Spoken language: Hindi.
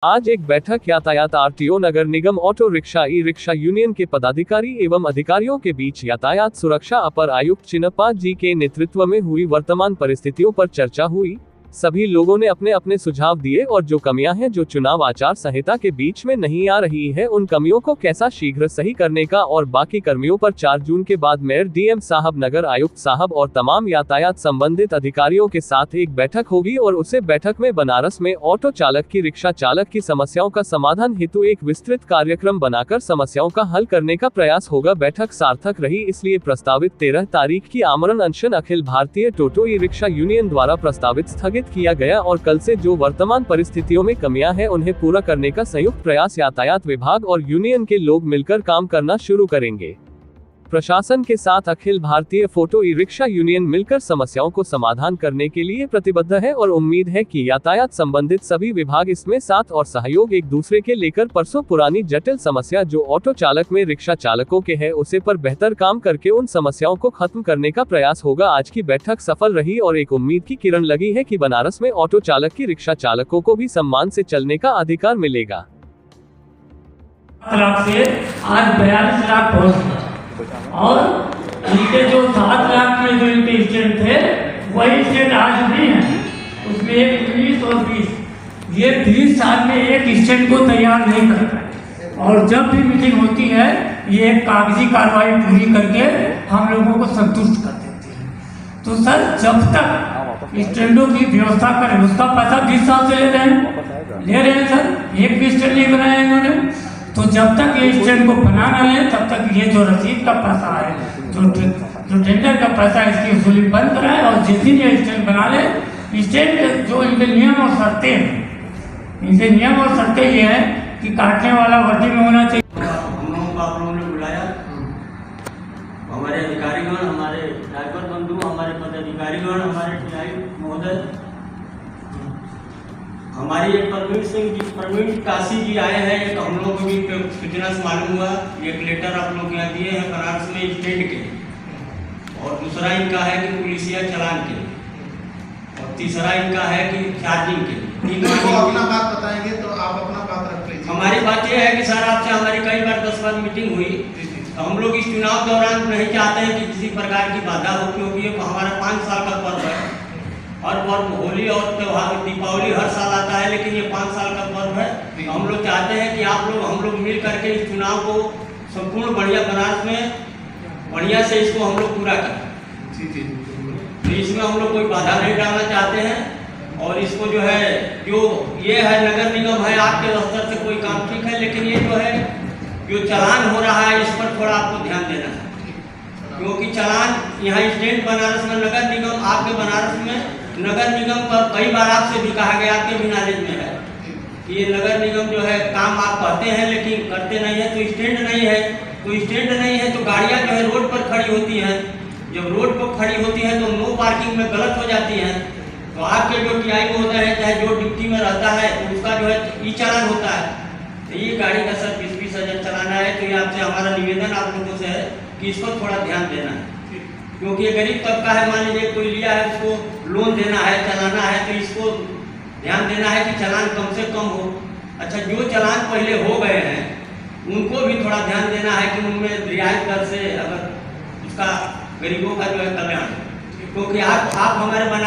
आज एक बैठक यातायात आरटीओ, नगर निगम, auto rickshaw, e rickshaw union के पदाधिकारी एवं अधिकारियों के बीच यातायात सुरक्षा अपर आयुक्त चिन्नप्पा जी के नेतृत्व में हुई। वर्तमान परिस्थितियों पर चर्चा हुई। सभी लोगों ने अपने अपने सुझाव दिए और जो कमियां हैं जो चुनाव आचार संहिता के बीच में नहीं आ रही है, उन कमियों को कैसा शीघ्र सही करने का और बाकी कर्मियों पर 4 जून के बाद मेयर, डीएम साहब, नगर आयुक्त साहब और तमाम यातायात संबंधित अधिकारियों के साथ एक बैठक होगी और उसे बैठक में बनारस में ऑटो चालक की, रिक्शा चालक की समस्याओं का समाधान हेतु एक विस्तृत कार्यक्रम बनाकर समस्याओं का हल करने का प्रयास होगा। बैठक सार्थक रही, इसलिए प्रस्तावित 13 तारीख की आमरण अनशन अखिल भारतीय टोटो ई रिक्शा यूनियन द्वारा प्रस्तावित स्थगित किया गया और कल से जो वर्तमान परिस्थितियों में कमियां हैं उन्हें पूरा करने का संयुक्त प्रयास यातायात विभाग और यूनियन के लोग मिलकर काम करना शुरू करेंगे। प्रशासन के साथ अखिल भारतीय फोटो ई रिक्शा यूनियन मिलकर समस्याओं को समाधान करने के लिए प्रतिबद्ध है और उम्मीद है कि यातायात संबंधित सभी विभाग इसमें साथ और सहयोग एक दूसरे के लेकर परसों पुरानी जटिल समस्या जो ऑटो चालक में रिक्शा चालकों के है उसे पर बेहतर काम करके उन समस्याओं को खत्म करने का प्रयास होगा। आज की बैठक सफल रही और एक उम्मीद की किरण लगी है कि बनारस में ऑटो चालक की, रिक्शा चालकों को भी सम्मान से चलने का अधिकार मिलेगा। से आज 42 लाख पहुँच और इनके जो 7 लाख के जो इनके स्टैंड थे वही स्टैंड आज भी है। उसमें एक 19 और 20 ये 20 साल में एक स्टैंड को तैयार नहीं कर पाए और जब भी मीटिंग होती है ये एक कागजी कार्रवाई पूरी करके हम लोगों को संतुष्ट कर देते हैं। तो सर जब तक स्टैंडों की व्यवस्था करें, उसका पैसा 20 साल से ले रहे हैं सर, एक भी स्टैंड नहीं बनाया इन्होंने। तो जब तक ये स्टैंड को बना रहे हैं तब तक ये जो रसीद का पैसा है, जो टेंडर का पैसा है, इसकी वसूली बंद कराए और जिस दिन ये स्टैंड बना ले, स्टैंड जो इनके नियम और शर्तें हैं, इनके नियम और शर्तें ये है कि काटने वाला वर्दी में होना चाहिए। हम लोगों को आप लोगों ने बुलाया, हमारे अधिकारीगण, हमारे ड्राइवर बंधु, हमारे पदाधिकारीगण, हमारे टीआई महोदय, हमारी एक प्रवीण काशी जी आए हैं। एक हम लोग को भी सूचना से मालूम हुआ, एक लेटर आप लोग यहाँ दिए हैं बनारस में स्टैंड के, और दूसरा इनका है कि पुलिसिया चलान के, और तीसरा इनका है कि चार्जिंग के। तो अपना बात बताएंगे तो आप अपना बात रख लीजिए। हमारी बात यह है कि सर आपसे हमारी कई बार 10 बार मीटिंग हुई, तो हम लोग इस चुनाव दौरान नहीं चाहते हैं कि किसी प्रकार की बाधा हो, क्योंकि ये हमारा 5 साल का पर्व है। हर पर्व, होली और त्योहार, दीपावली हर साल आता है, लेकिन ये 5 साल का पर्व है। तो हम लोग चाहते हैं कि हम लोग मिल करके इस चुनाव को संपूर्ण बढ़िया बनारस में बढ़िया से इसको हम लोग पूरा करें। तो इसमें हम लोग कोई बाधा नहीं डालना चाहते हैं और इसको जो है, जो ये है नगर निगम है, आपके स्तर से कोई काम ठीक है, लेकिन ये जो है जो चालान हो रहा है इस पर थोड़ा आपको ध्यान देना है, क्योंकि चालान यहाँ स्टैंड बनारस में नगर निगम, आपके बनारस में नगर निगम का कई बार आपसे भी कहा गया, आपके भी नॉलेज में है कि ये नगर निगम जो है काम आप कहते हैं लेकिन करते नहीं है। तो स्टैंड नहीं है, तो गाड़ियाँ जो है रोड पर खड़ी होती हैं। जब रोड पर खड़ी होती हैं तो नो पार्किंग में गलत हो जाती हैं। तो आपके जो टीआई होते हैं, चाहे जो ड्यूटी में रहता है, तो उसका जो है ई चालान होता है। तो ये गाड़ी का सर 20-20 हज़ार चलाना है। तो ये आपसे हमारा निवेदन आप लोगों से है कि इसको थोड़ा ध्यान देना है, क्योंकि ये गरीब तबका है। मान लीजिए कोई लिया है, उसको लोन देना है, चलाना है, तो इसको ध्यान देना है कि चालान कम से कम हो। अच्छा, जो चालान पहले हो गए हैं उनको भी थोड़ा ध्यान देना है कि उनमें रियायत दर से अगर उसका गरीबों का जो है कल्याण, क्योंकि आप हमारे बना